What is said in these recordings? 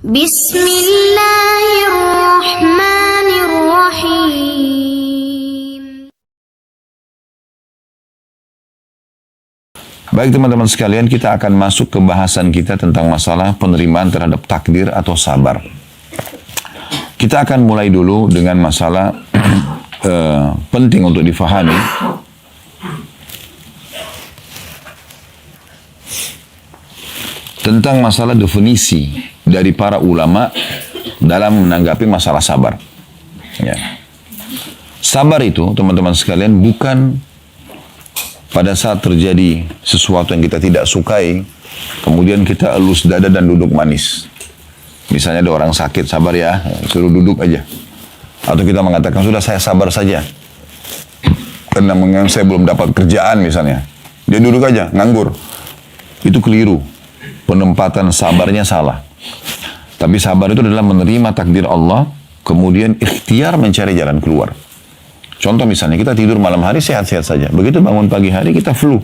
Bismillahirrahmanirrahim. Baik teman-teman sekalian, kita akan masuk ke bahasan kita tentang masalah penerimaan terhadap takdir atau sabar. Kita akan mulai dulu dengan masalah penting untuk difahami. Tentang masalah definisi dari para ulama dalam menanggapi masalah sabar. Ya. Sabar itu teman-teman sekalian bukan pada saat terjadi sesuatu yang kita tidak sukai, kemudian kita elus dada dan duduk manis. Misalnya ada orang sakit, sabar ya, suruh duduk aja. Atau kita mengatakan, sudah saya sabar saja. Karena saya belum dapat kerjaan misalnya. Dia duduk aja, nganggur. Itu keliru. Penempatan sabarnya salah. Tapi sabar itu adalah menerima takdir Allah, kemudian ikhtiar mencari jalan keluar. Contoh misalnya kita tidur malam hari sehat-sehat saja. Begitu bangun pagi hari kita flu.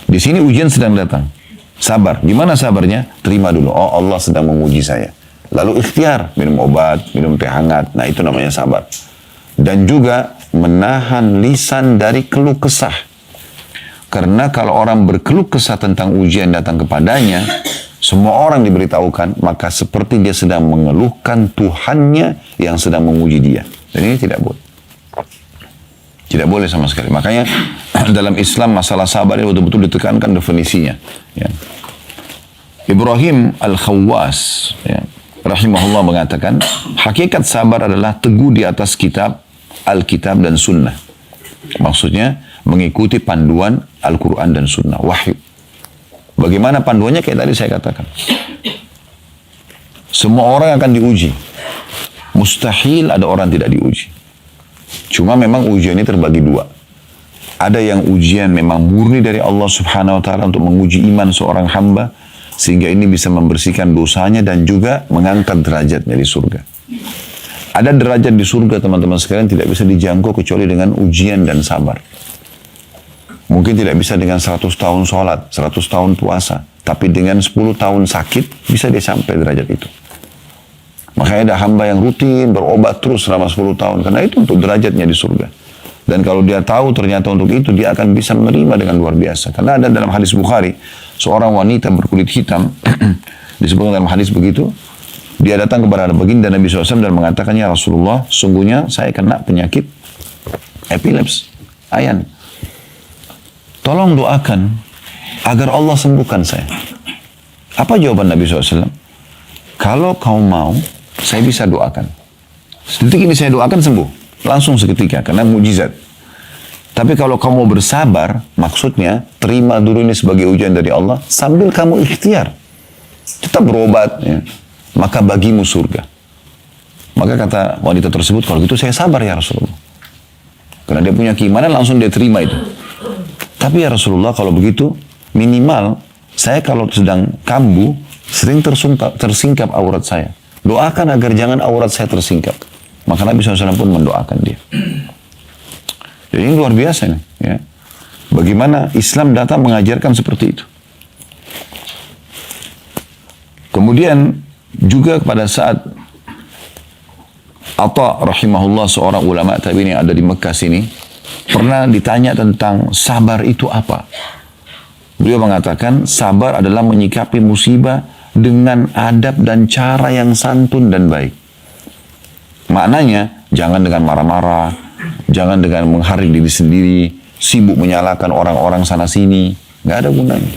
Di sini ujian sedang datang. Sabar. Gimana sabarnya? Terima dulu. Oh, Allah sedang menguji saya. Lalu ikhtiar. Minum obat, minum teh hangat. Nah itu namanya sabar. Dan juga menahan lisan dari keluh kesah. Karena kalau orang berkeluh kesah tentang ujian datang kepadanya, semua orang diberitahukan, maka seperti dia sedang mengeluhkan Tuhannya yang sedang menguji dia. Dan ini tidak boleh. Tidak boleh sama sekali. Makanya dalam Islam masalah sabar ini betul-betul ditekankan definisinya. Ya. Ibrahim Al-Khawwas ya, rahimahullah mengatakan, hakikat sabar adalah teguh di atas kitab, Alkitab dan Sunnah. Maksudnya mengikuti panduan Al-Quran dan Sunnah, wahyu. Bagaimana panduannya? Kayak tadi saya katakan. Semua orang akan diuji. Mustahil ada orang tidak diuji. Cuma memang ujian ini terbagi dua. Ada yang ujian memang murni dari Allah Subhanahu wa Ta'ala untuk menguji iman seorang hamba, sehingga ini bisa membersihkan dosanya dan juga mengangkat derajatnya di surga. Ada derajat di surga teman-teman sekalian tidak bisa dijangkau kecuali dengan ujian dan sabar. Mungkin tidak bisa dengan 100 tahun sholat, 100 tahun puasa, tapi dengan 10 tahun sakit bisa dia sampai derajat itu. Makanya ada hamba yang rutin berobat terus selama 10 tahun. Karena itu untuk derajatnya di surga. Dan kalau dia tahu ternyata untuk itu, dia akan bisa menerima dengan luar biasa. Karena ada dalam hadis Bukhari, seorang wanita berkulit hitam, disebutkan dalam hadis begitu, dia datang kepada baginda Nabi SAW dan mengatakan, ya Rasulullah, sungguhnya saya kena penyakit epilepsi, ayan. Tolong doakan agar Allah sembuhkan saya. Apa jawaban Nabi SAW? Kalau kau mau, saya bisa doakan. Detik ini saya doakan sembuh. Langsung seketika, karena mujizat. Tapi kalau kamu bersabar, maksudnya terima dulu ini sebagai ujian dari Allah, sambil kamu ikhtiar. Tetap berobat, ya. Maka bagimu surga. Maka kata wanita tersebut, kalau gitu saya sabar ya Rasulullah. Karena dia punya keimanan, langsung dia terima itu. Tapi ya Rasulullah, kalau begitu, minimal, saya kalau sedang kambuh, sering tersingkap aurat saya. Doakan agar jangan aurat saya tersingkap. Maka Nabi SAW pun mendoakan dia. Jadi ini luar biasa nih. Ya. Bagaimana Islam datang mengajarkan seperti itu. Kemudian juga pada saat Atha rahimahullah, seorang ulama tabi'in yang ada di Mekah sini, pernah ditanya tentang sabar itu apa. Beliau mengatakan sabar adalah menyikapi musibah dengan adab dan cara yang santun dan baik. Maknanya, jangan dengan marah-marah, jangan dengan mengharik diri sendiri, sibuk menyalahkan orang-orang sana-sini. Nggak ada gunanya.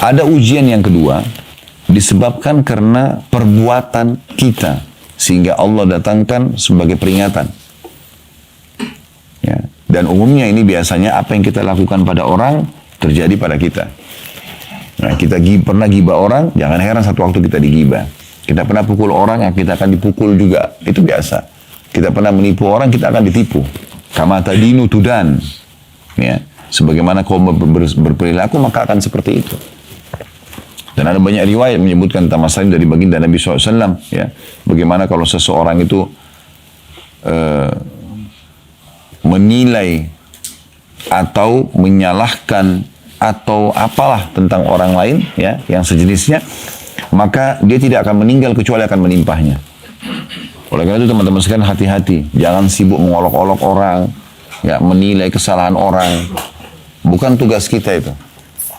Ada ujian yang kedua, disebabkan karena perbuatan kita, sehingga Allah datangkan sebagai peringatan. Ya. Dan umumnya ini biasanya apa yang kita lakukan pada orang, terjadi pada kita. Nah, kita pernah gibah orang, jangan heran satu waktu kita digibah. Kita pernah pukul orang, yang kita akan dipukul juga. Itu biasa. Kita pernah menipu orang, kita akan ditipu. Kama tadinu tudan. Ya. Sebagaimana kau berperilaku, maka akan seperti itu. Dan ada banyak riwayat menyebutkan tentang masalah dari baginda Nabi SAW. Ya. Bagaimana kalau seseorang itu menilai atau menyalahkan atau apalah tentang orang lain, ya, yang sejenisnya, maka dia tidak akan meninggal kecuali akan menimpahnya. Oleh karena itu teman-teman sekalian, hati-hati, jangan sibuk mengolok-olok orang, ya, menilai kesalahan orang. Bukan tugas kita itu.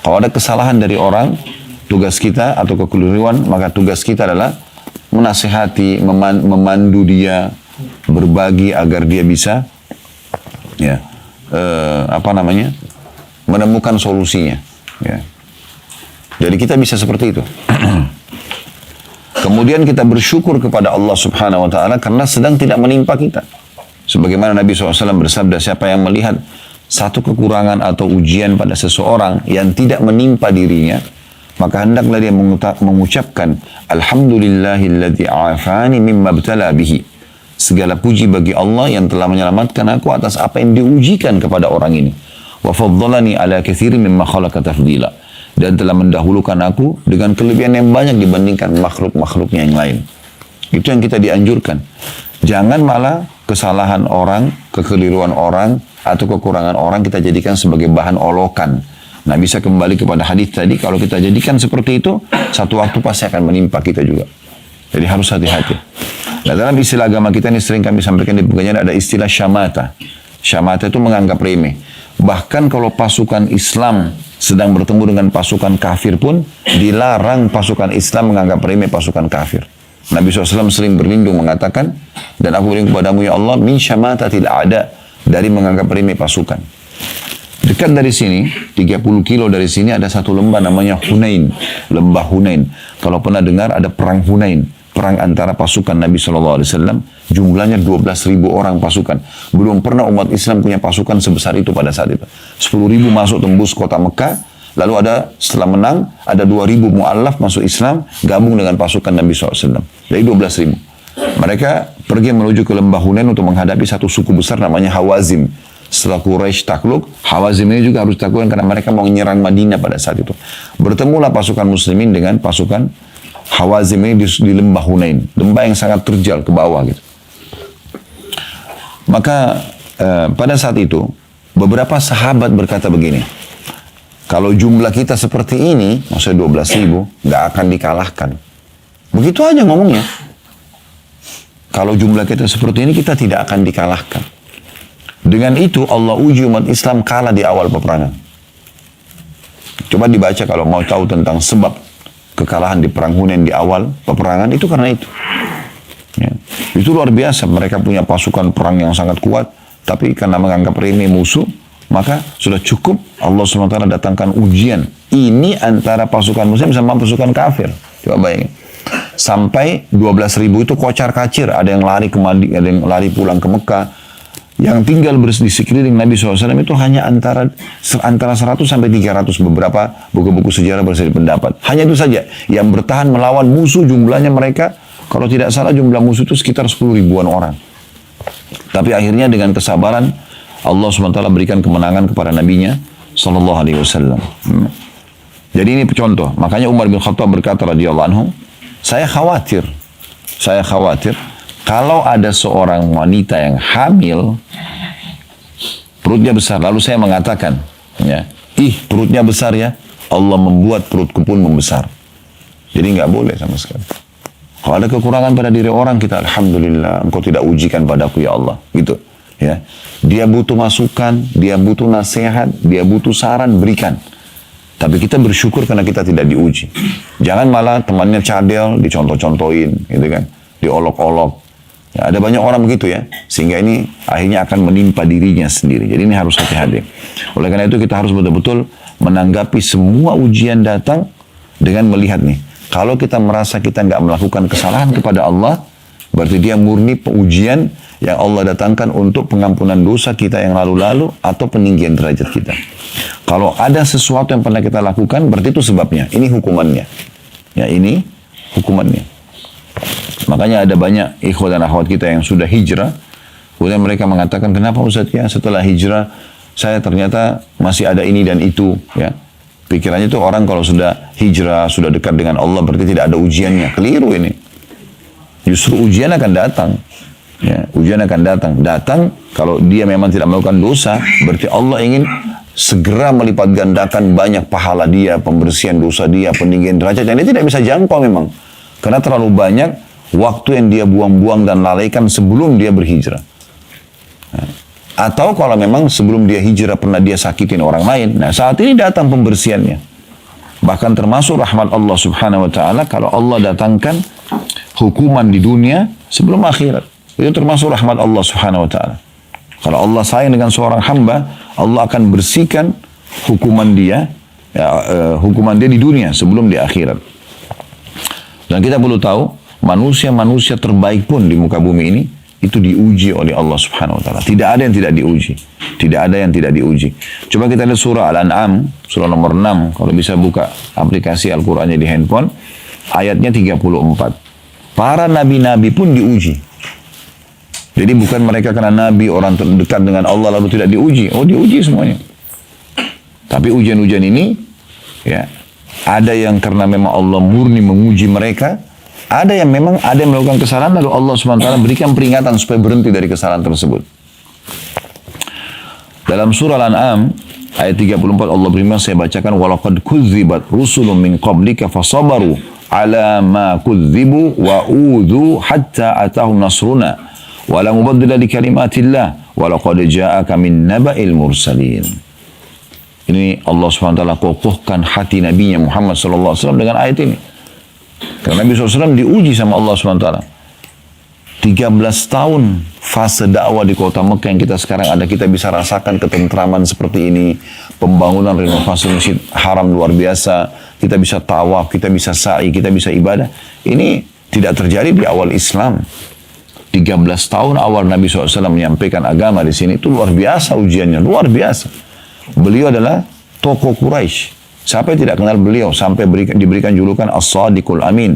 Kalau ada kesalahan dari orang, tugas kita atau kekeliruan, maka tugas kita adalah menasihati, memandu dia, berbagi agar dia bisa, ya, menemukan solusinya. Ya. Jadi kita bisa seperti itu. Kemudian kita bersyukur kepada Allah Subhanahu Wa Taala karena sedang tidak menimpa kita. Sebagaimana Nabi SAW bersabda, siapa yang melihat satu kekurangan atau ujian pada seseorang yang tidak menimpa dirinya, maka hendaklah dia mengucapkan Alhamdulillahilladzi afani mimma btala bihi. Segala puji bagi Allah yang telah menyelamatkan aku atas apa yang diujikan kepada orang ini. Wa faddalani ala katsirin mimma khalaqa tafdila. Dan telah mendahulukan aku dengan kelebihan yang banyak dibandingkan makhluk-makhluknya yang lain. Itu yang kita dianjurkan. Jangan malah kesalahan orang, kekeliruan orang, atau kekurangan orang kita jadikan sebagai bahan olokan. Nah, bisa kembali kepada hadis tadi, kalau kita jadikan seperti itu, satu waktu pasti akan menimpa kita juga. Jadi harus hati-hati. Nah, dalam istilah agama kita ini sering kami sampaikan di pengajian, ada istilah syamata. Syamata itu menganggap remeh. Bahkan kalau pasukan Islam sedang bertemu dengan pasukan kafir pun, dilarang pasukan Islam menganggap remeh pasukan kafir. Nabi SAW sering berlindung mengatakan, dan aku berlindung kepadamu ya Allah, min syamatatil a'da, dari menganggap remeh pasukan. Dekat dari sini, 30 kilo dari sini ada satu lembah namanya Hunain. Lembah Hunain. Kalau pernah dengar ada perang Hunain. Perang antara pasukan Nabi SAW. Jumlahnya 12.000 orang pasukan. Belum pernah umat Islam punya pasukan sebesar itu pada saat itu. 10.000 masuk tembus kota Mekah. Lalu ada, setelah menang, ada 2.000 mu'allaf masuk Islam. Gabung dengan pasukan Nabi SAW. Dari 12.000. Mereka pergi menuju ke lembah Hunain untuk menghadapi satu suku besar namanya Hawazim. Setelah Quraisy takluk, Hawazim ini juga harus ditaklukkan karena mereka mau menyerang Madinah pada saat itu. Bertemulah pasukan muslimin dengan pasukan Hawazim ini di lembah Hunain. Lembah yang sangat terjal ke bawah gitu. Maka pada saat itu, beberapa sahabat berkata begini, kalau jumlah kita seperti ini, maksudnya 12.000, nggak akan dikalahkan. Begitu aja ngomongnya. Kalau jumlah kita seperti ini, kita tidak akan dikalahkan. Dengan itu Allah uji umat Islam kalah di awal peperangan. Coba dibaca kalau mau tahu tentang sebab kekalahan di perang Hunain di awal peperangan, itu karena itu. Ya. Itu luar biasa, mereka punya pasukan perang yang sangat kuat, tapi karena menganggap remeh musuh, maka sudah cukup Allah SWT datangkan ujian. Ini antara pasukan muslim sama pasukan kafir. Coba bayangin. Sampai 12.000 itu kocar kacir, ada yang lari ke Madinah, ada yang lari pulang ke Mekah. Yang tinggal di sekeliling Nabi SAW itu hanya antara 100 sampai 300, beberapa buku-buku sejarah berseri pendapat. Hanya itu saja yang bertahan melawan musuh, jumlahnya mereka, kalau tidak salah jumlah musuh itu sekitar 10 ribuan orang. Tapi akhirnya dengan kesabaran Allah SWT berikan kemenangan kepada Nabi-Nya SAW. Jadi ini contoh. Makanya Umar bin Khattab berkata radhiyallahu anhu, saya khawatir kalau ada seorang wanita yang hamil, perutnya besar, lalu saya mengatakan, ya, perutnya besar ya, Allah membuat perutku pun membesar. Jadi nggak boleh sama sekali. Kalau ada kekurangan pada diri orang, kita alhamdulillah, engkau tidak ujikan padaku ya Allah, gitu. Ya, dia butuh masukan, dia butuh nasihat, dia butuh saran, berikan. Tapi kita bersyukur karena kita tidak diuji. Jangan malah temannya cadel, dicontoh-contohin, gitu kan, diolok-olok. Ya, ada banyak orang begitu ya, sehingga ini akhirnya akan menimpa dirinya sendiri. Jadi ini harus hati-hati. Oleh karena itu kita harus betul-betul menanggapi semua ujian datang dengan melihat nih. Kalau kita merasa kita nggak melakukan kesalahan kepada Allah, berarti dia murni ujian yang Allah datangkan untuk pengampunan dosa kita yang lalu-lalu atau peninggian derajat kita. Kalau ada sesuatu yang pernah kita lakukan, berarti itu sebabnya. Ini hukumannya. Ya, ini hukumannya. Makanya ada banyak ikhwan dan akhwat kita yang sudah hijrah, kemudian mereka mengatakan, kenapa Ustaz ya setelah hijrah saya ternyata masih ada ini dan itu, ya. Pikirannya itu orang kalau sudah hijrah, sudah dekat dengan Allah berarti tidak ada ujiannya. Keliru ini. Justru ujian akan datang. Ya, ujian akan datang. Datang kalau dia memang tidak melakukan dosa, berarti Allah ingin segera melipat gandakan banyak pahala dia, pembersihan dosa dia, peninggian derajat yang dia tidak bisa jangkau memang. Karena terlalu banyak waktu yang dia buang-buang dan lalaikan sebelum dia berhijrah. Atau kalau memang sebelum dia hijrah pernah dia sakitin orang lain. Nah saat ini datang pembersihannya. Bahkan termasuk rahmat Allah subhanahu wa ta'ala kalau Allah datangkan hukuman di dunia sebelum akhirat. Itu termasuk rahmat Allah subhanahu wa ta'ala. Kalau Allah sayang dengan seorang hamba, Allah akan bersihkan hukuman dia, hukuman dia di dunia sebelum di akhirat. Dan kita perlu tahu, manusia-manusia terbaik pun di muka bumi ini, itu diuji oleh Allah subhanahu wa ta'ala. Tidak ada yang tidak diuji. Tidak ada yang tidak diuji. Coba kita lihat surah Al-An'am, surah nomor 6. Kalau bisa buka aplikasi Al-Qurannya di handphone. Ayatnya 34. Para nabi-nabi pun diuji. Jadi bukan mereka karena nabi, orang terdekat dengan Allah lalu tidak diuji. Oh diuji semuanya. Tapi ujian-ujian ini, ya, ada yang karena memang Allah murni menguji mereka. Ada yang memang ada yang melakukan kesalahan lalu Allah SWT berikan peringatan supaya berhenti dari kesalahan tersebut. Dalam surah Al-An'am ayat 34 Allah beriman, saya bacakan, walaqad kudzibat rusulun min qablika fasabaru ala ma kudzibu wa udhu hatta atahum nasruna wa la mubaddila li kalimatillah wa laqad ja'aka min naba'il mursalin. Ini Allah SWT kokohkan hati Nabi Muhammad SAW dengan ayat ini. Karena Nabi SAW diuji sama Allah SWT. 13 tahun fase dakwah di kota Mekah yang kita sekarang ada, kita bisa rasakan ketentraman seperti ini. Pembangunan renovasi masjid haram luar biasa. Kita bisa tawaf, kita bisa sa'i, kita bisa ibadah. Ini tidak terjadi di awal Islam. 13 tahun awal Nabi SAW menyampaikan agama di sini, itu luar biasa ujiannya, luar biasa. Beliau adalah tokoh Quraisy. Siapa yang tidak kenal beliau sampai diberikan julukan As-Sadiqul Amin.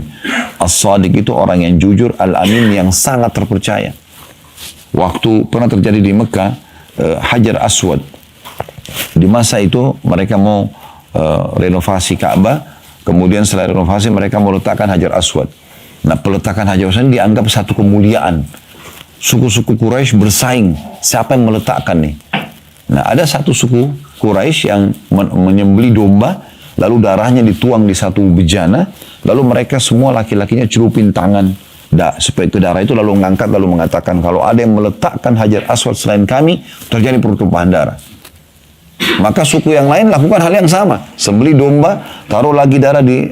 As-Sadiq itu orang yang jujur, Al-Amin yang sangat terpercaya. Waktu pernah terjadi di Mekah, Hajar Aswad. Di masa itu mereka mau renovasi Ka'bah, kemudian setelah renovasi mereka mau letakkan Hajar Aswad. Nah peletakan Hajar Aswad dianggap satu kemuliaan. Suku-suku Quraisy bersaing, siapa yang meletakkan nih? Nah ada satu suku Quraisy yang menyembeli domba, lalu darahnya dituang di satu bejana, lalu mereka semua laki-lakinya celupin tangan supaya itu darah itu, lalu mengangkat, lalu mengatakan kalau ada yang meletakkan Hajar Aswad selain kami, terjadi pertumpahan darah. Maka suku yang lain lakukan hal yang sama, sembeli domba, taruh lagi darah di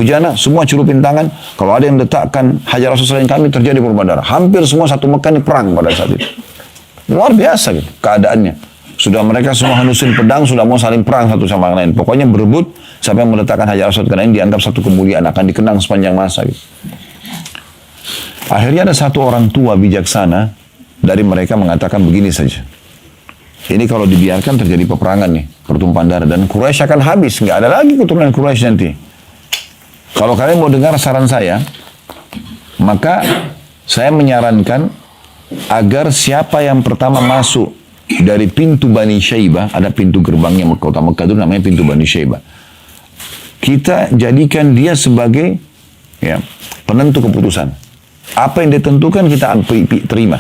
bejana, semua celupin tangan, kalau ada yang letakkan Hajar Aswad selain kami, terjadi pertumpahan darah. Hampir semua satu Mekah ini perang pada saat itu. Luar biasa gitu keadaannya. Sudah mereka semua hanusin pedang, sudah mau saling perang satu sama yang lain. Pokoknya berebut siapa yang meletakkan Hajar Aswad, karena ini dianggap satu kemuliaan, akan dikenang sepanjang masa. Gitu. Akhirnya ada satu orang tua bijaksana dari mereka mengatakan begini saja. Ini kalau dibiarkan terjadi peperangan nih, pertumpahan darah. Dan Quraisy akan habis, nggak ada lagi keturunan Quraisy nanti. Kalau kalian mau dengar saran saya, maka saya menyarankan agar siapa yang pertama masuk dari pintu Bani Syaibah, ada pintu gerbangnya kota Mekah itu namanya pintu Bani Syaibah. Kita jadikan dia sebagai penentu keputusan. Apa yang ditentukan kita terima.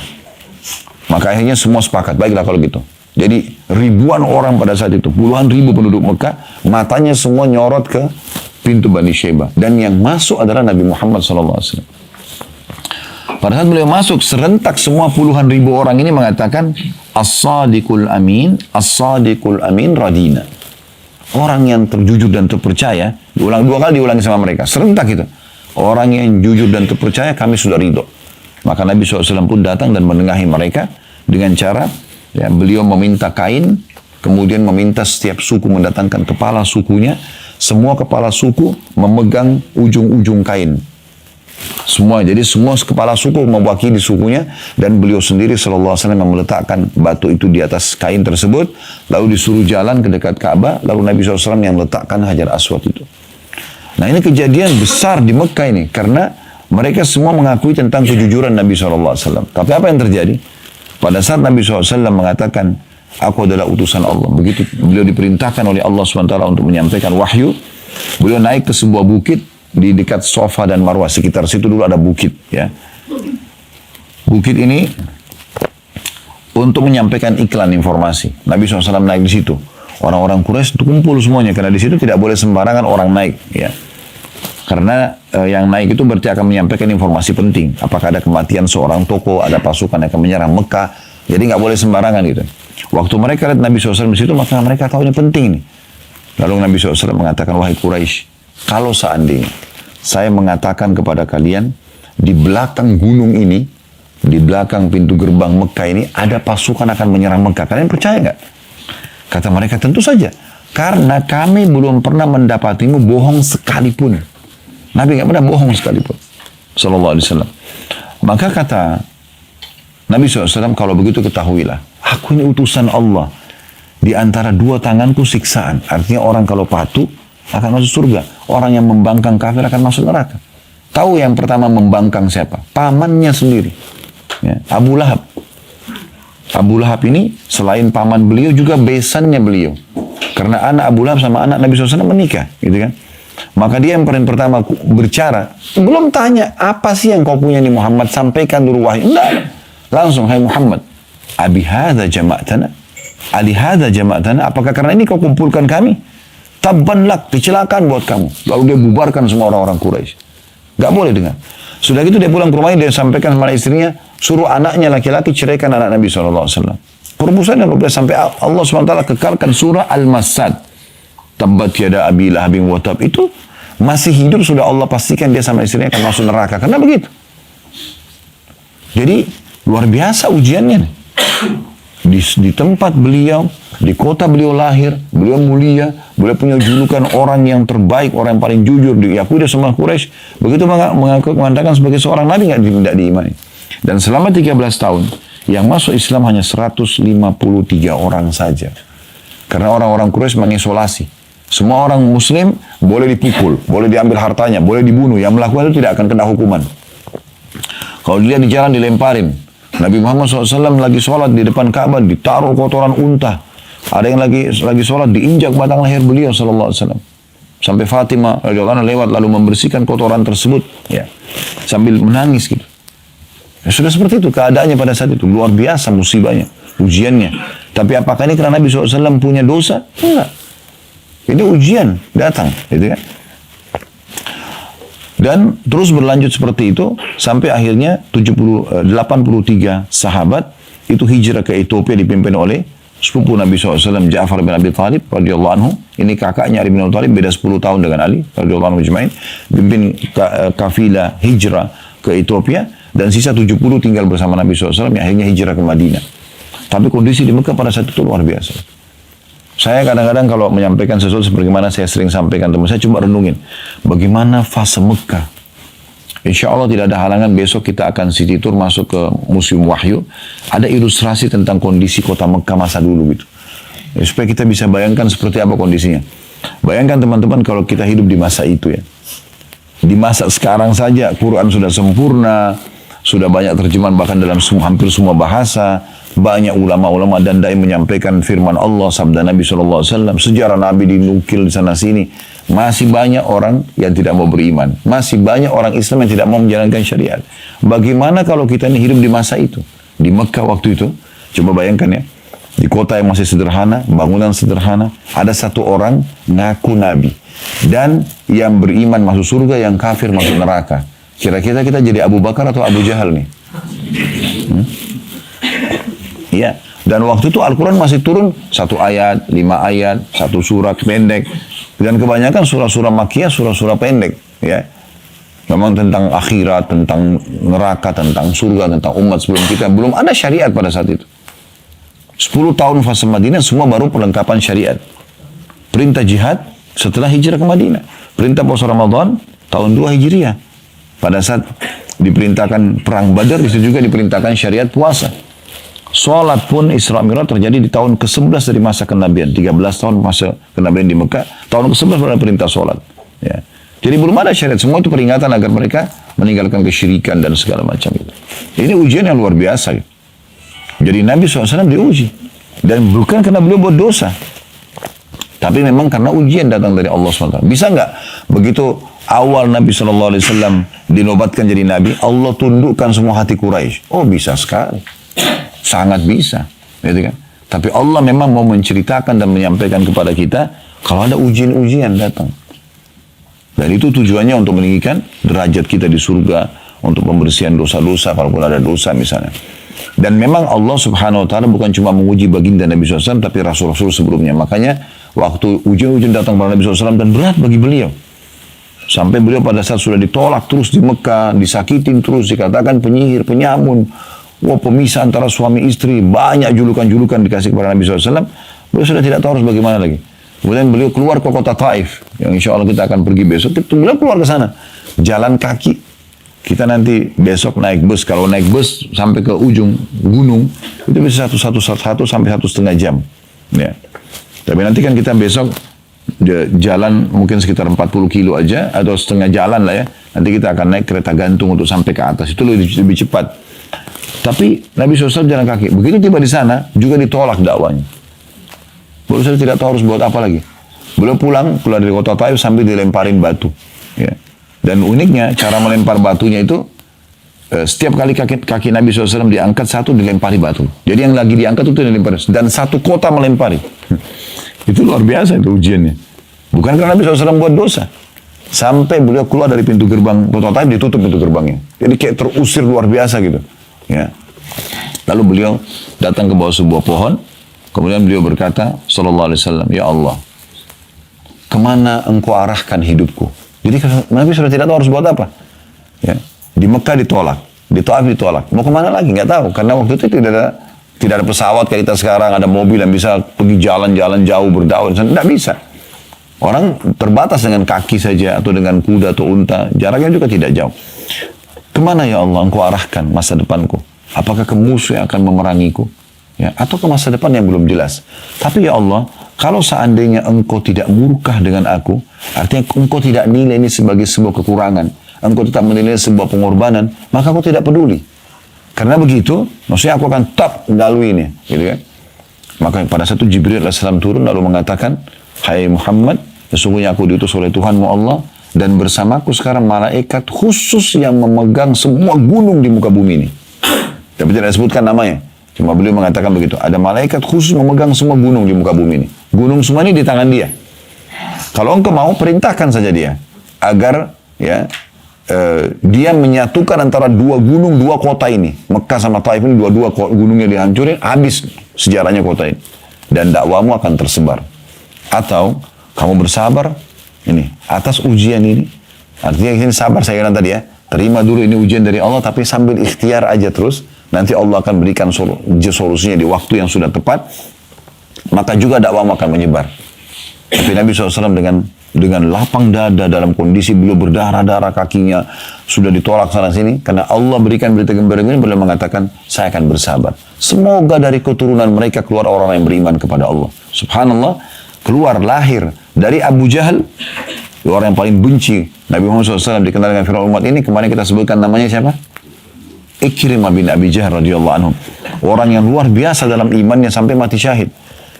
Maka akhirnya semua sepakat, baiklah kalau gitu. Jadi ribuan orang pada saat itu, puluhan ribu penduduk Mekah, matanya semua nyorot ke pintu Bani Syaibah. Dan yang masuk adalah Nabi Muhammad SAW. Pada saat beliau masuk, serentak semua puluhan ribu orang ini mengatakan, As-Sadiqul Amin, As-Sadiqul Amin radina. Orang yang terjujur dan terpercaya, diulang 2 kali diulangi sama mereka, serentak itu. Orang yang jujur dan terpercaya, kami sudah ridho. Maka Nabi SAW pun datang dan menengahi mereka dengan cara, beliau meminta kain, kemudian meminta setiap suku mendatangkan kepala sukunya, semua kepala suku memegang ujung-ujung kain. Semua, jadi semua kepala suku mewakili sukunya, dan beliau sendiri sallallahu alaihi wasallam yang meletakkan batu itu di atas kain tersebut, lalu disuruh jalan ke dekat Ka'bah, lalu Nabi SAW yang letakkan Hajar Aswad itu. Nah ini kejadian besar di Mekah ini, karena mereka semua mengakui tentang kejujuran Nabi SAW. Tapi apa yang terjadi? Pada saat Nabi SAW mengatakan, aku adalah utusan Allah. Begitu beliau diperintahkan oleh Allah SWT untuk menyampaikan wahyu, beliau naik ke sebuah bukit di dekat Safa dan Marwah. Sekitar situ dulu ada bukit. Bukit ini untuk menyampaikan iklan informasi. Nabi SAW naik di situ. Orang-orang Quraisy kumpul semuanya, karena di situ tidak boleh sembarangan orang naik, ya. Karena yang naik itu berarti akan menyampaikan informasi penting. Apakah ada kematian seorang tokoh, ada pasukan yang akan menyerang Mekah. Jadi nggak boleh sembarangan gitu. Waktu mereka lihat Nabi SAW di situ, maka mereka tahu ini penting nih. Lalu Nabi SAW mengatakan, wahai Quraisy, kalau seandainya saya mengatakan kepada kalian, di belakang gunung ini, di belakang pintu gerbang Mekah ini, ada pasukan akan menyerang Mekah. Kalian percaya nggak? Kata mereka, tentu saja. Karena kami belum pernah mendapatimu bohong sekalipun. Nabi nggak pernah bohong sekalipun. Sallallahu alaihi wasallam. Maka kata Nabi SAW, kalau begitu ketahuilah, aku ini utusan Allah. Di antara dua tanganku siksaan. Artinya orang kalau patuh akan masuk surga. Orang yang membangkang kafir akan masuk neraka. Tahu yang pertama membangkang siapa? Pamannya sendiri. Ya, Abu Lahab. Abu Lahab ini selain paman beliau juga besannya beliau. Karena anak Abu Lahab sama anak Nabi SAW menikah. Gitu kan. Maka dia yang paling pertama berbicara, belum tanya, apa sih yang kau punya nih Muhammad, sampaikan dulu wahyu. Enggak, langsung, hai Muhammad, abi hadza jama'tana, ali hadza jama'tana, apakah karena ini kau kumpulkan kami? Tabban lak, kecelakaan buat kamu. Lalu dia bubarkan semua orang-orang Quraisy. Gak boleh dengar. Sudah gitu dia pulang ke rumahnya, dia sampaikan sama istrinya, suruh anaknya laki-laki ceraikan anak Nabi SAW. Perumusan yang luar biasa, sampai Allah SWT kekalkan surah Al-Masad. Tabbat yada abi lahabin wa tab, itu masih hidup sudah Allah pastikan dia sama istrinya akan masuk neraka. Karena begitu. Jadi luar biasa ujiannya. Di tempat beliau, di kota beliau lahir, beliau mulia, beliau punya julukan orang yang terbaik, orang yang paling jujur, diakui oleh semua Quraisy. Begitu mengatakan sebagai seorang nabi tidak diimani. Dan selama 13 tahun, yang masuk Islam hanya 153 orang saja. Karena orang-orang Quraisy mengisolasi. Semua orang muslim boleh dipukul, boleh diambil hartanya, boleh dibunuh. Yang melakukan itu tidak akan kena hukuman. Kalau dilihat di jalan dilemparin. Nabi Muhammad SAW lagi sholat di depan Ka'bah, ditaruh kotoran unta. Ada yang lagi sholat, diinjak batang leher beliau SAW. Sampai Fatimah radhiyallahu anha lewat lalu membersihkan kotoran tersebut. Ya, sambil menangis gitu. Ya, sudah seperti itu keadaannya pada saat itu. Luar biasa musibahnya, ujiannya. Tapi apakah ini karena Nabi SAW punya dosa? Enggak. Ini ujian datang, gitu kan? Dan terus berlanjut seperti itu sampai akhirnya 83 sahabat itu hijrah ke Ethiopia dipimpin oleh sepupu Nabi SAW Ja'far bin Abi Thalib radhiyallahu anhu. Ini kakaknya Ali bin Abi Thalib, beda 10 tahun dengan Ali radhiyallahu anhu jemain. Pimpin kafilah hijrah ke Ethiopia dan sisa 70 tinggal bersama Nabi SAW yang akhirnya hijrah ke Madinah. Tapi kondisi di Mekah pada saat itu luar biasa. Saya kadang-kadang kalau menyampaikan sesuatu sebagaimana saya sering sampaikan teman saya, cuma renungin bagaimana fase Mekah. Insya Allah tidak ada halangan besok kita akan city tour masuk ke Museum Wahyu. Ada ilustrasi tentang kondisi kota Mekah masa dulu gitu. Ya, supaya kita bisa bayangkan seperti apa kondisinya. Bayangkan teman-teman kalau kita hidup di masa itu ya. Di masa sekarang saja Quran sudah sempurna, sudah banyak terjemahan bahkan dalam hampir semua bahasa. Banyak ulama-ulama dan dai menyampaikan firman Allah, sabda Nabi SAW, sejarah Nabi dinukil di sana sini. Masih banyak orang yang tidak mau beriman. Masih banyak orang Islam yang tidak mau menjalankan syariat. Bagaimana kalau kita ini hidup di masa itu? Di Mekah waktu itu, coba bayangkan ya. Di kota yang masih sederhana, bangunan sederhana, ada satu orang ngaku Nabi. Dan yang beriman masuk surga, yang kafir masuk neraka. Kira-kira kita jadi Abu Bakar atau Abu Jahal nih? Ya, dan waktu itu Al-Quran masih turun 1 ayat, 5 ayat, 1 surat pendek. Dan kebanyakan surah-surah Makkiyah, surah-surah pendek. Ya, memang tentang akhirat, tentang neraka, tentang surga, tentang umat sebelum kita. Belum ada syariat pada saat itu. 10 tahun fase Madinah semua baru perlengkapan syariat. Perintah jihad setelah hijrah ke Madinah. Perintah puasa Ramadan tahun 2 Hijriah. Pada saat diperintahkan perang Badar, itu juga diperintahkan syariat puasa. Salat pun Isra Mi'raj terjadi di tahun ke-11 dari masa kenabian. 13 tahun masa kenabian di Mekah. Tahun ke-11 baru ada perintah salat. Ya. Jadi belum ada syariat. Semua itu peringatan agar mereka meninggalkan kesyirikan dan segala macam itu. Ini ujian yang luar biasa. Jadi Nabi SAW diuji. Dan bukan karena beliau buat dosa. Tapi memang karena ujian datang dari Allah SWT. Bisa nggak begitu awal Nabi SAW dinobatkan jadi Nabi, Allah tundukkan semua hati Quraisy? Oh bisa sekali. Sangat bisa, gitu kan? Tapi Allah memang mau menceritakan dan menyampaikan kepada kita kalau ada ujian-ujian datang. Dan itu tujuannya untuk meninggikan derajat kita di surga, untuk pembersihan dosa-dosa kalaupun ada dosa misalnya. Dan memang Allah subhanahu wa ta'ala bukan cuma menguji baginda Nabi SAW, tapi Rasul-Rasul sebelumnya. Makanya waktu ujian-ujian datang kepada Nabi SAW dan berat bagi beliau. Sampai beliau pada saat sudah ditolak terus di Mekah, disakitin terus, dikatakan penyihir, penyamun, pemisah antara suami istri, banyak julukan-julukan dikasih kepada Nabi SAW. Beliau sudah tidak tahu harus bagaimana lagi. Kemudian beliau keluar ke kota Taif, yang insya Allah kita akan pergi besok. Beliau keluar ke sana, jalan kaki. Kita nanti besok naik bus. Kalau naik bus sampai ke ujung gunung, itu bisa satu sampai 1,5 jam. Ya. Tapi nanti kan kita besok jalan mungkin sekitar 40 kilo aja, atau setengah jalan lah ya. Nanti kita akan naik kereta gantung untuk sampai ke atas. Itu lebih cepat. Tapi Nabi SAW jalan kaki. Begitu tiba di sana, juga ditolak dakwanya. Beliau sudah tidak tahu harus buat apa lagi. Beliau pulang dari kota Taif sambil dilemparin batu. Ya. Dan uniknya, cara melempar batunya itu, setiap kali kaki Nabi SAW diangkat, satu dilempari batu. Jadi yang lagi diangkat itu dilempari. Dan satu kota melempari. Itu luar biasa itu ujiannya. Bukan karena Nabi SAW buat dosa. Sampai beliau keluar dari pintu gerbang kota Taif, ditutup pintu gerbangnya. Jadi kayak terusir luar biasa gitu. Ya. Lalu beliau datang ke bawah sebuah pohon. Kemudian beliau berkata, sallallahu alaihi wasallam, ya Allah, kemana engkau arahkan hidupku? Jadi Nabi sudah tidak tahu harus buat apa. Ya. Di Mekah ditolak, di Taif ditolak. Mau kemana lagi? Nggak tahu. Karena waktu itu tidak ada pesawat kayak kita sekarang, ada mobil yang bisa pergi jalan-jalan jauh berdakwah. Tidak bisa. Orang terbatas dengan kaki saja atau dengan kuda atau unta. Jaraknya juga tidak jauh. Kemana ya Allah engkau arahkan masa depanku? Apakah ke musuh yang akan memerangiku? Ya, atau ke masa depan yang belum jelas. Tapi ya Allah, kalau seandainya engkau tidak murkah dengan aku, artinya engkau tidak nilai ini sebagai sebuah kekurangan, engkau tetap menilai sebuah pengorbanan, maka aku tidak peduli. Karena begitu, maksudnya aku akan tetap melalui ini. Gitu kan? Maka pada satu Jibril AS turun lalu mengatakan, hai Muhammad, sesungguhnya aku diutus oleh Tuhanmu Allah, dan bersamaku sekarang malaikat khusus yang memegang semua gunung di muka bumi ini. Tapi tidak disebutkan namanya. Cuma beliau mengatakan begitu. Ada malaikat khusus memegang semua gunung di muka bumi ini. Gunung semua ini di tangan dia. Kalau engkau mau, perintahkan saja dia. Agar ya dia menyatukan antara dua gunung, dua kota ini. Mekah sama Taif ini dua-dua gunungnya dihancurin. Habis sejarahnya kota ini. Dan dakwamu akan tersebar. Atau kamu bersabar ini atas ujian ini. Artinya ini sabar saya katakan tadi ya. Terima dulu ini ujian dari Allah, tapi sambil ikhtiar aja terus. Nanti Allah akan berikan solusinya di waktu yang sudah tepat. Maka juga dakwahmu akan menyebar. Tapi Nabi SAW dengan lapang dada dalam kondisi beliau berdarah-darah kakinya. Sudah ditolak sana sini. Karena Allah berikan berita gembira ini, beliau mengatakan, saya akan bersabar. Semoga dari keturunan mereka keluar orang yang beriman kepada Allah. Subhanallah, keluar lahir dari Abu Jahal. Orang yang paling benci Nabi Muhammad SAW dikenal dengan Fir'aun umat ini. Kemarin kita sebutkan namanya siapa? Ikrimah bin Abi Jahal radhiyallahu anhu. Orang yang luar biasa dalam imannya sampai mati syahid.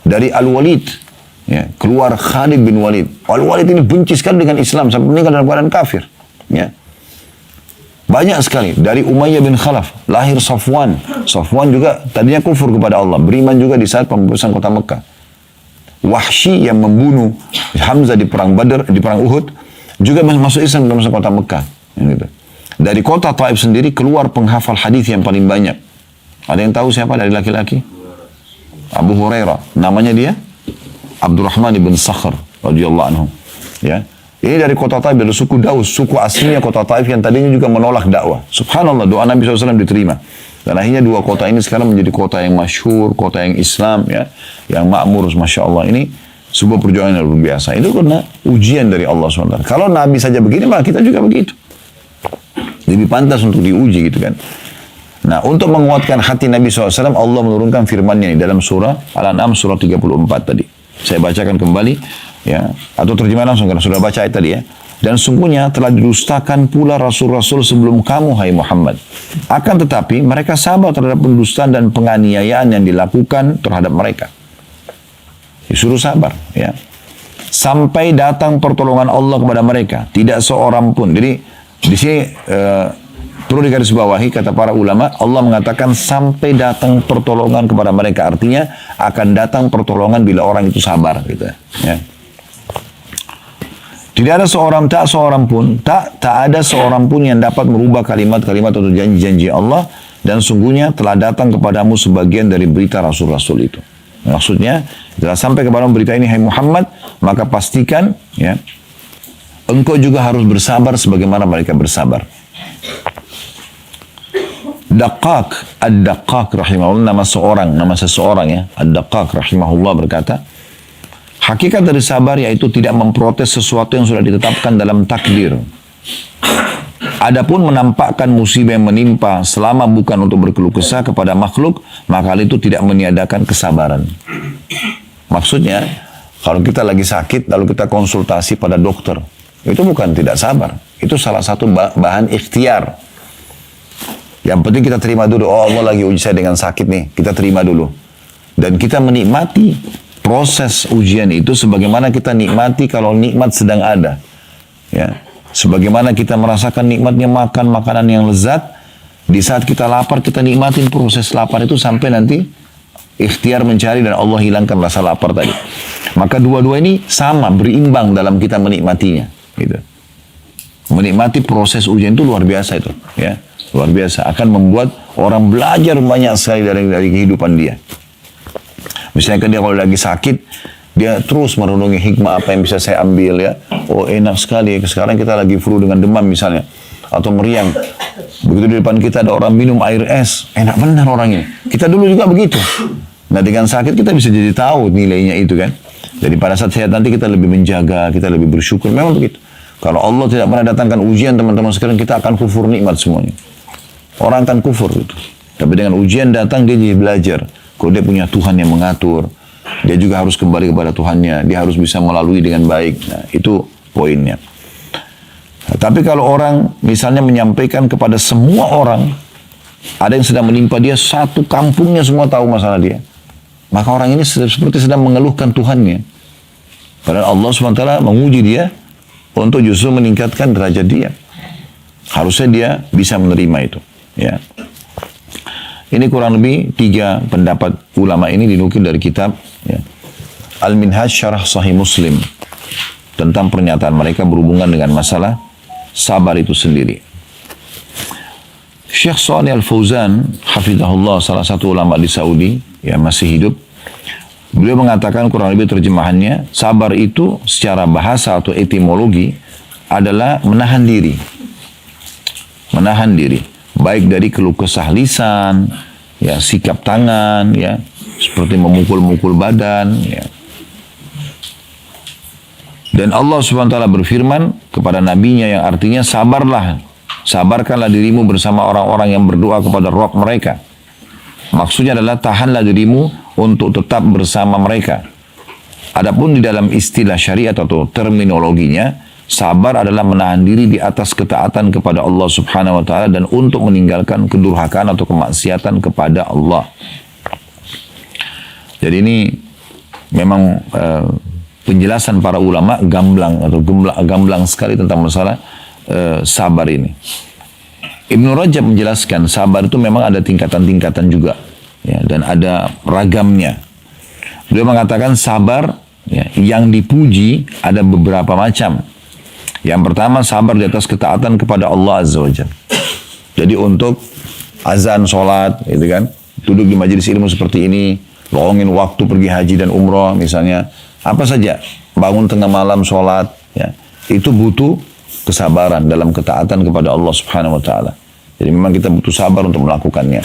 Dari Al-Walid, ya, keluar Khalid bin Walid. Al-Walid ini benci sekali dengan Islam sampai meninggal dalam keadaan kafir. Ya. Banyak sekali. Dari Umayyah bin Khalaf, lahir Safwan. Safwan juga tadinya kufur kepada Allah. Beriman juga di saat pembebasan kota Mekah. Wahsy yang membunuh Hamzah di perang Badar, di perang Uhud, juga masuk Islam dalam kota Mekah. Gitu. Dari kota Taif sendiri keluar penghafal hadis yang paling banyak. Ada yang tahu siapa dari laki-laki? Abu Hurairah. Namanya dia Abdurrahman ibn Sakhr radhiyallahu anhu. Ya. Ini dari kota Taif, dari suku Daus, suku aslinya kota Taif yang tadinya juga menolak dakwah. Subhanallah, doa Nabi SAW diterima. Dan akhirnya dua kota ini sekarang menjadi kota yang masyhur, kota yang Islam, ya, yang makmur, Masya Allah. Ini sebuah perjuangan yang luar biasa. Itu karena ujian dari Allah SWT. Kalau Nabi saja begini, maka kita juga begitu. Lebih pantas untuk diuji gitu kan. Nah, untuk menguatkan hati Nabi SAW, Allah menurunkan firman-Nya dalam surah Al-An'am surah 34 tadi. Saya bacakan kembali, ya, atau terjemahan langsung karena sudah baca ayat tadi ya. Dan sungguhnya telah didustakan pula rasul-rasul sebelum kamu, hai Muhammad. Akan tetapi mereka sabar terhadap pendustaan dan penganiayaan yang dilakukan terhadap mereka. Disuruh sabar, ya. Sampai datang pertolongan Allah kepada mereka, tidak seorang pun. Jadi di sini Perlu digarisbawahi, kata para ulama, Allah mengatakan sampai datang pertolongan kepada mereka. Artinya akan datang pertolongan bila orang itu sabar. Gitu, ya. Tidak ada seorang pun yang dapat merubah kalimat-kalimat atau janji-janji Allah, dan sungguhnya telah datang kepadamu sebagian dari berita Rasul-Rasul itu. Maksudnya, setelah sampai kepada berita ini, hai Muhammad, maka pastikan, ya, engkau juga harus bersabar sebagaimana mereka bersabar. Daqqaq, Ad-Daqqaq rahimahullah, nama seseorang ya, Ad-Daqqaq rahimahullah berkata, hakikat dari sabar yaitu tidak memprotes sesuatu yang sudah ditetapkan dalam takdir. Adapun menampakkan musibah yang menimpa selama bukan untuk berkeluh kesah kepada makhluk, maka hal itu tidak meniadakan kesabaran. Maksudnya, kalau kita lagi sakit lalu kita konsultasi pada dokter, itu bukan tidak sabar. Itu salah satu bahan ikhtiar. Yang penting kita terima dulu. Oh, Allah lagi uji saya dengan sakit nih. Kita terima dulu. Dan kita menikmati proses ujian itu sebagaimana kita nikmati kalau nikmat sedang ada. Ya. Sebagaimana kita merasakan nikmatnya makan makanan yang lezat. Di saat kita lapar, kita nikmatin proses lapar itu sampai nanti ikhtiar mencari dan Allah hilangkan rasa lapar tadi. Maka dua-dua ini sama, berimbang dalam kita menikmatinya. Gitu. Menikmati proses ujian itu luar biasa itu. Ya. Luar biasa. Akan membuat orang belajar banyak sekali dari kehidupan dia. Misalnya dia kalau lagi sakit, dia terus merenungi hikmah apa yang bisa saya ambil ya. Oh enak sekali, sekarang kita lagi flu dengan demam misalnya. Atau meriang. Begitu di depan kita ada orang minum air es. Enak benar orang ini. Kita dulu juga begitu. Nah dengan sakit kita bisa jadi tahu nilainya itu kan. Jadi pada saat sehat nanti kita lebih menjaga, kita lebih bersyukur. Memang begitu. Kalau Allah tidak pernah datangkan ujian teman-teman sekarang, kita akan kufur nikmat semuanya. Orang akan kufur gitu. Tapi dengan ujian datang dia jadi belajar. Kalau dia punya Tuhan yang mengatur, dia juga harus kembali kepada Tuhannya. Dia harus bisa melalui dengan baik. Nah, itu poinnya. Nah, tapi kalau orang misalnya menyampaikan kepada semua orang, ada yang sedang menimpa dia, satu kampungnya semua tahu masalah dia. Maka orang ini seperti sedang mengeluhkan Tuhannya. Padahal Allah SWT menguji dia untuk justru meningkatkan derajat dia. Harusnya dia bisa menerima itu. Ya. Ini kurang lebih 3 pendapat ulama ini dinukil dari kitab ya, Al-Minhaj Syarah Sahih Muslim tentang pernyataan mereka berhubungan dengan masalah sabar itu sendiri. Syekh Shalih Al-Fauzan hafizahullah, salah satu ulama di Saudi yang masih hidup, beliau mengatakan kurang lebih terjemahannya, sabar itu secara bahasa atau etimologi adalah menahan diri. Menahan diri. Baik dari keluh kesah lisan, ya, sikap tangan, ya, seperti memukul-mukul badan, ya. Dan Allah SWT berfirman kepada nabinya yang artinya sabarkanlah dirimu bersama orang-orang yang berdoa kepada Rabb mereka. Maksudnya adalah tahanlah dirimu untuk tetap bersama mereka. Adapun di dalam istilah syariat atau terminologinya, sabar adalah menahan diri di atas ketaatan kepada Allah Subhanahu wa taala dan untuk meninggalkan kedurhakaan atau kemaksiatan kepada Allah. Jadi ini memang penjelasan para ulama gamblang atau gamblang sekali tentang masalah sabar ini. Ibnu Rajab menjelaskan sabar itu memang ada tingkatan-tingkatan juga ya, dan ada ragamnya. Beliau mengatakan sabar ya, yang dipuji ada beberapa macam. Yang pertama sabar di atas ketaatan kepada Allah Azza wa Jalla. Jadi untuk azan, sholat, gitu kan, duduk di majelis ilmu seperti ini, lowongin waktu pergi haji dan umroh misalnya, apa saja, bangun tengah malam sholat, ya, itu butuh kesabaran dalam ketaatan kepada Allah Subhanahu wa taala. Jadi memang kita butuh sabar untuk melakukannya.